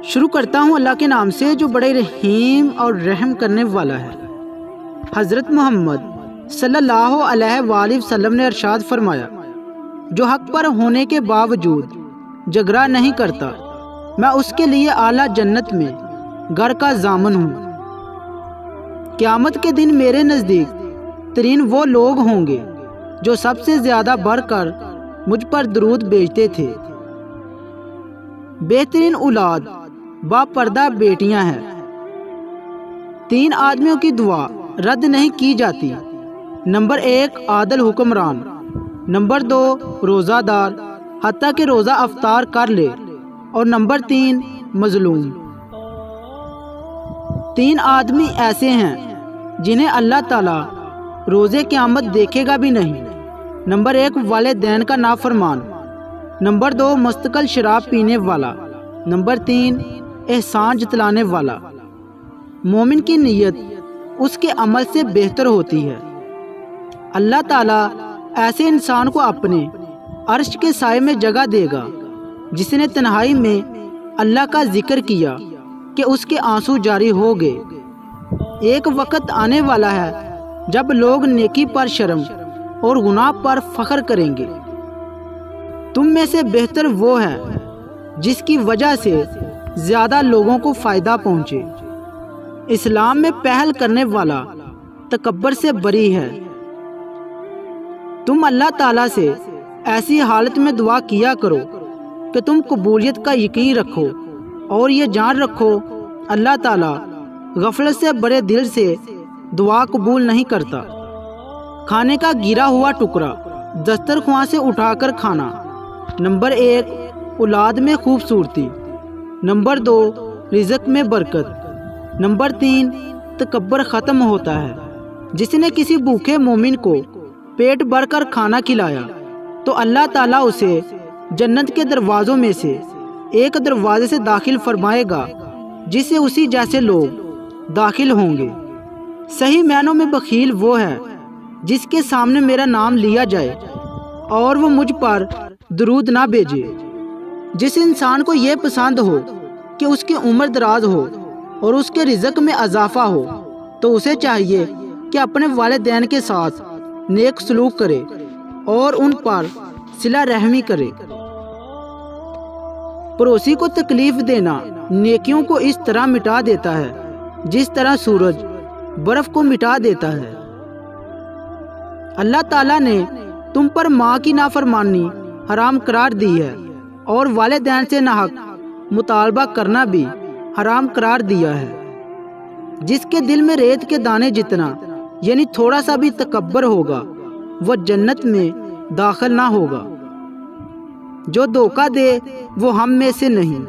شروع کرتا ہوں اللہ کے نام سے جو بڑے رحیم اور رحم کرنے والا ہے۔ حضرت محمد صلی اللہ علیہ وآلہ وسلم نے ارشاد فرمایا، جو حق پر ہونے کے باوجود جھگڑا نہیں کرتا، میں اس کے لیے اعلیٰ جنت میں گھر کا ضامن ہوں۔ قیامت کے دن میرے نزدیک ترین وہ لوگ ہوں گے جو سب سے زیادہ بڑھ کر مجھ پر درود بھیجتے تھے۔ بہترین اولاد با پردہ بیٹیاں ہیں۔ 3 آدمیوں کی دعا رد نہیں کی جاتی۔ نمبر 1 عادل حکمران، نمبر 2 روزہ دار حتیٰ کہ روزہ افطار کر لے، اور نمبر 3 مظلوم۔ 3 آدمی ایسے ہیں جنہیں اللہ تعالیٰ روز قیامت دیکھے گا بھی نہیں۔ نمبر 1 والدین کا نافرمان، نمبر 2 مستقل شراب پینے والا، نمبر 3 احسان جتلانے والا۔ مومن کی نیت اس کے عمل سے بہتر ہوتی ہے۔ اللہ تعالیٰ ایسے انسان کو اپنے عرش کے سائے میں جگہ دے گا جس نے تنہائی میں اللہ کا ذکر کیا کہ اس کے آنسو جاری ہو گئے۔ ایک وقت آنے والا ہے جب لوگ نیکی پر شرم اور گناہ پر فخر کریں گے۔ تم میں سے بہتر وہ ہے جس کی وجہ سے زیادہ لوگوں کو فائدہ پہنچے۔ اسلام میں پہل کرنے والا تکبر سے بری ہے۔ تم اللہ تعالیٰ سے ایسی حالت میں دعا کیا کرو کہ تم قبولیت کا یقین رکھو اور یہ جان رکھو اللہ تعالیٰ غفلت سے بڑے دل سے دعا قبول نہیں کرتا۔ کھانے کا گرا ہوا ٹکڑا دسترخوان سے اٹھا کر کھانا۔ نمبر 1 اولاد میں خوبصورتی، نمبر 2 رزق میں برکت، نمبر 3 تکبر ختم ہوتا ہے۔ جس نے کسی بھوکے مومن کو پیٹ بھر کر کھانا کھلایا تو اللہ تعالیٰ اسے جنت کے دروازوں میں سے ایک دروازے سے داخل فرمائے گا جس سے اسی جیسے لوگ داخل ہوں گے۔ صحیح معنوں میں بخیل وہ ہے جس کے سامنے میرا نام لیا جائے اور وہ مجھ پر درود نہ بھیجے۔ جس انسان کو یہ پسند ہو کہ اس کی عمر دراز ہو اور اس کے رزق میں اضافہ ہو تو اسے چاہیے کہ اپنے والدین کے ساتھ نیک سلوک کرے اور ان پر صلہ رحمی کرے۔ پڑوسی کو تکلیف دینا نیکیوں کو اس طرح مٹا دیتا ہے جس طرح سورج برف کو مٹا دیتا ہے۔ اللہ تعالیٰ نے تم پر ماں کی نافرمانی حرام قرار دی ہے اور والدین سے ناحق مطالبہ کرنا بھی حرام قرار دیا ہے۔ جس کے دل میں ریت کے دانے جتنا یعنی تھوڑا سا بھی تکبر ہوگا وہ جنت میں داخل نہ ہوگا۔ جو دھوکہ دے وہ ہم میں سے نہیں۔